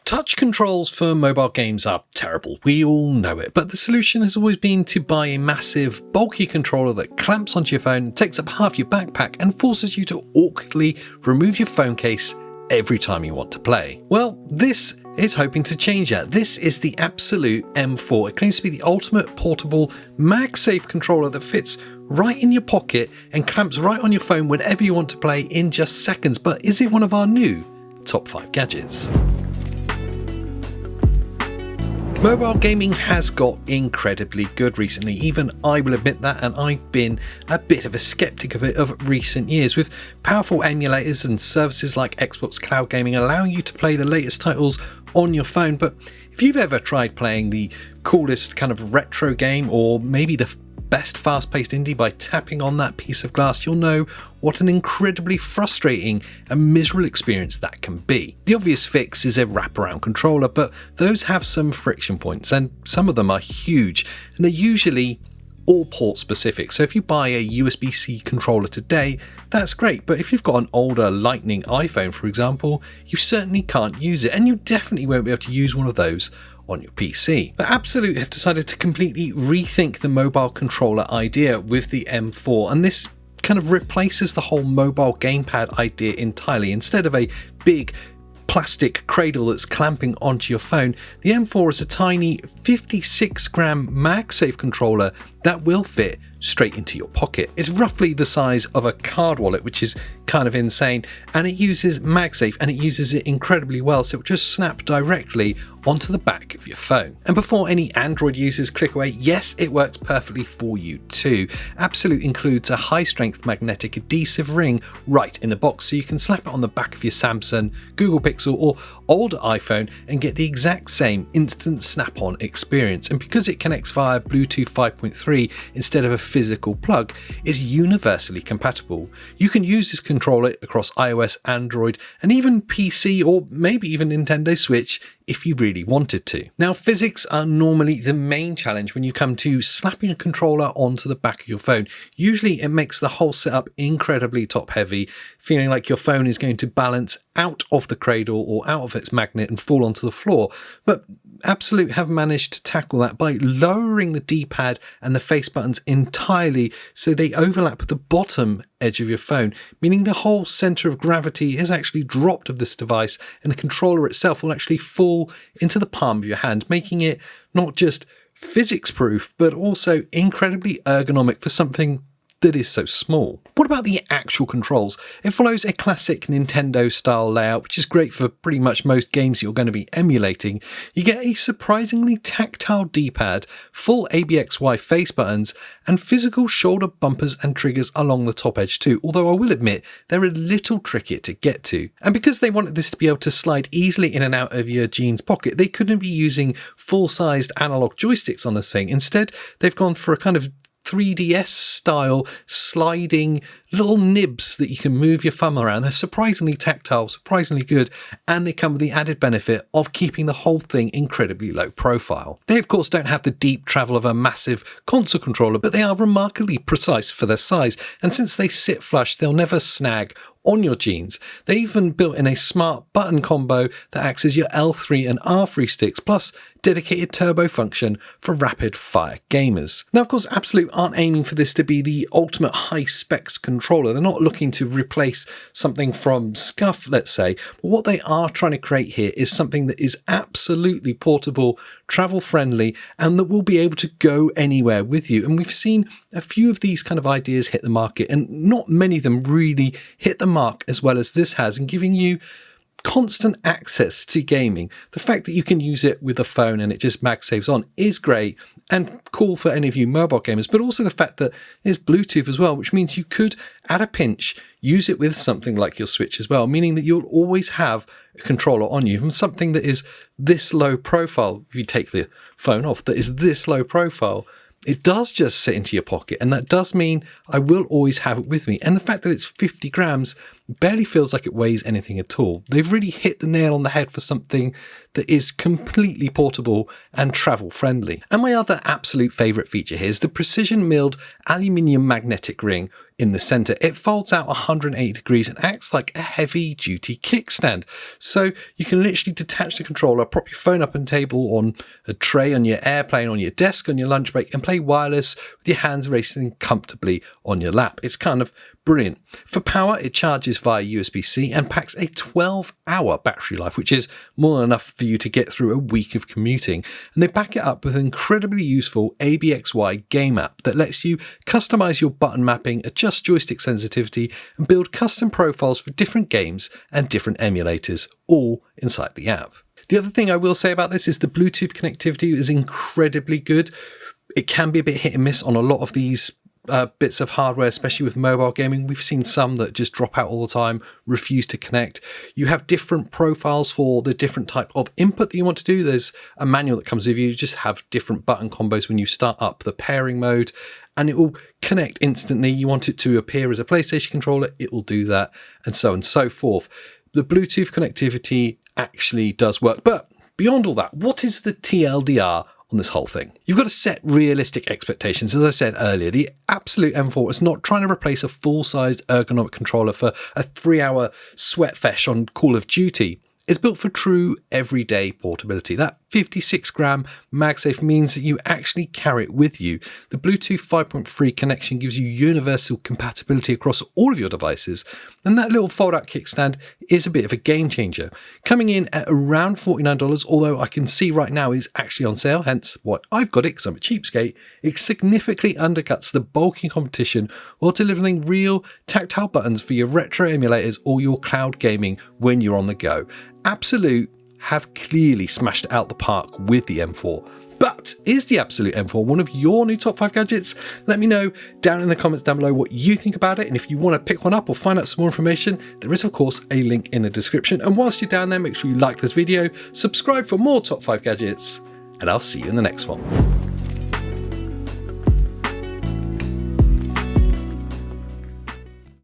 Touch controls for mobile games are terrible, we all know it, but the solution has always been to buy a massive, bulky controller that clamps onto your phone, takes up half your backpack, and forces you to awkwardly remove your phone case every time you want to play. Well, this is hoping to change that. This is the ABXYlute M4. It claims to be the ultimate portable magsafe controller that fits right in your pocket and clamps right on your phone whenever you want to play in just seconds. But is it one of our new top 5 gadgets? Mobile gaming has got incredibly good recently, even I will admit that, and I've been a bit of a skeptic of it of recent years, with powerful emulators and services like Xbox Cloud Gaming allowing you to play the latest titles on your phone. But if you've ever tried playing the coolest kind of retro game, or maybe the best fast-paced indie by tapping on that piece of glass, you'll know what an incredibly frustrating and miserable experience that can be. The obvious fix is a wraparound controller, but those have some friction points, and some of them are huge, and they're usually all port specific. So if you buy a USB-C controller today, that's great, but if you've got an older Lightning iPhone, for example, you certainly can't use it, and you definitely won't be able to use one of those on your PC. But ABXYlute have decided to completely rethink the mobile controller idea with the M4, and this kind of replaces the whole mobile gamepad idea entirely. Instead of a big plastic cradle that's clamping onto your phone, the M4 is a tiny 56-gram MagSafe controller that will fit straight into your pocket. It's roughly the size of a card wallet, which is kind of insane, and it uses MagSafe, and it uses it incredibly well, so it will just snap directly onto the back of your phone. And before any Android users click away, yes, it works perfectly for you too. ABXYlute includes a high-strength magnetic adhesive ring right in the box, so you can slap it on the back of your Samsung, Google Pixel, or older iPhone and get the exact same instant snap-on experience. And because it connects via Bluetooth 5.3 instead of a physical plug, it's universally compatible. You can use this controller across iOS, Android, and even PC, or maybe even Nintendo Switch if you really wanted to. Now, physics are normally the main challenge when you come to slapping a controller onto the back of your phone. Usually it makes the whole setup incredibly top heavy, feeling like your phone is going to balance out of the cradle or out of its magnet and fall onto the floor. But ABXYlute have managed to tackle that by lowering the D-pad and the face buttons entirely so they overlap with the bottom edge of your phone, meaning the whole center of gravity is actually dropped of this device, and the controller itself will actually fall into the palm of your hand, making it not just physics proof, but also incredibly ergonomic for something that is so small. What about the actual controls? It follows a classic Nintendo style layout, which is great for pretty much most games you're going to be emulating. You get a surprisingly tactile D-pad, full ABXY face buttons, and physical shoulder bumpers and triggers along the top edge too, although I will admit they're a little trickier to get to. And because they wanted this to be able to slide easily in and out of your jeans pocket, they couldn't be using full-sized analog joysticks on this thing. Instead, they've gone for a kind of 3DS style sliding little nibs that you can move your thumb around. They're surprisingly tactile, surprisingly good, and they come with the added benefit of keeping the whole thing incredibly low profile. They of course don't have the deep travel of a massive console controller, but they are remarkably precise for their size, and since they sit flush, they'll never snag on your jeans. They even built in a smart button combo that acts as your L3 and R3 sticks, plus dedicated turbo function for rapid fire gamers. Now, of course, ABXYlute aren't aiming for this to be the ultimate high specs controller. They're not looking to replace something from Scuff, let's say. But what they are trying to create here is something that is absolutely portable, travel friendly, and that will be able to go anywhere with you. And we've seen a few of these kind of ideas hit the market, and not many of them really hit the mark as well as this has, in giving you constant access to gaming. The fact that you can use it with a phone and it just MagSaves on is great and cool for any of you mobile gamers, but also the fact that it's Bluetooth as well, which means you could, at a pinch, use it with something like your Switch as well, meaning that you'll always have a controller on you from something that is this low profile. If you take the phone off, that is this low profile, it does just sit into your pocket, and that does mean I will always have it with me. And the fact that it's 50 grams barely feels like it weighs anything at all. They've really hit the nail on the head for something that is completely portable and travel friendly. And my other absolute favourite feature here is the precision milled aluminium magnetic ring in the center. It folds out 180 degrees and acts like a heavy duty kickstand. So you can literally detach the controller, prop your phone up on a table, on a tray, on your airplane, on your desk, on your lunch break, and play wireless with your hands resting comfortably on your lap. It's kind of brilliant. For power, it charges via USB-C and packs a 12-hour battery life, which is more than enough for you to get through a week of commuting. And they back it up with an incredibly useful ABXY game app that lets you customize your button mapping, adjust joystick sensitivity, and build custom profiles for different games and different emulators, all inside the app. The other thing I will say about this is the Bluetooth connectivity is incredibly good. It can be a bit hit and miss on a lot of these bits of hardware, especially with mobile gaming. We've seen some that just drop out all the time, refuse to connect. You have different profiles for the different type of input that you want to do. There's a manual that comes with you. You just have different button combos when you start up the pairing mode, and it will connect instantly. You want it to appear as a PlayStation controller, it will do that, and so on and so forth. The Bluetooth connectivity actually does work. But beyond all that, what is the TLDR on this whole thing? You've got to set realistic expectations. As I said earlier, the ABXYlute M4 is not trying to replace a full-sized ergonomic controller for a 3-hour sweat fest on Call of Duty. It's built for true everyday portability. That 56-gram magsafe means that you actually carry it with you. The Bluetooth 5.3 connection gives you universal compatibility across all of your devices, and that little fold-out kickstand is a bit of a game changer. Coming in at around $49, although I can see right now is actually on sale, hence why I've got it because I'm a cheapskate, it significantly undercuts the bulky competition while delivering real tactile buttons for your retro emulators or your cloud gaming when you're on the go. ABXYlute have clearly smashed it out the park with the M4. But is the ABXYlute M4 one of your new top 5 gadgets? Let me know down in the comments down below what you think about it, and if you want to pick one up or find out some more information, there is of course a link in the description. And whilst you're down there, make sure you like this video, subscribe for more top 5 gadgets, and I'll see you in the next one.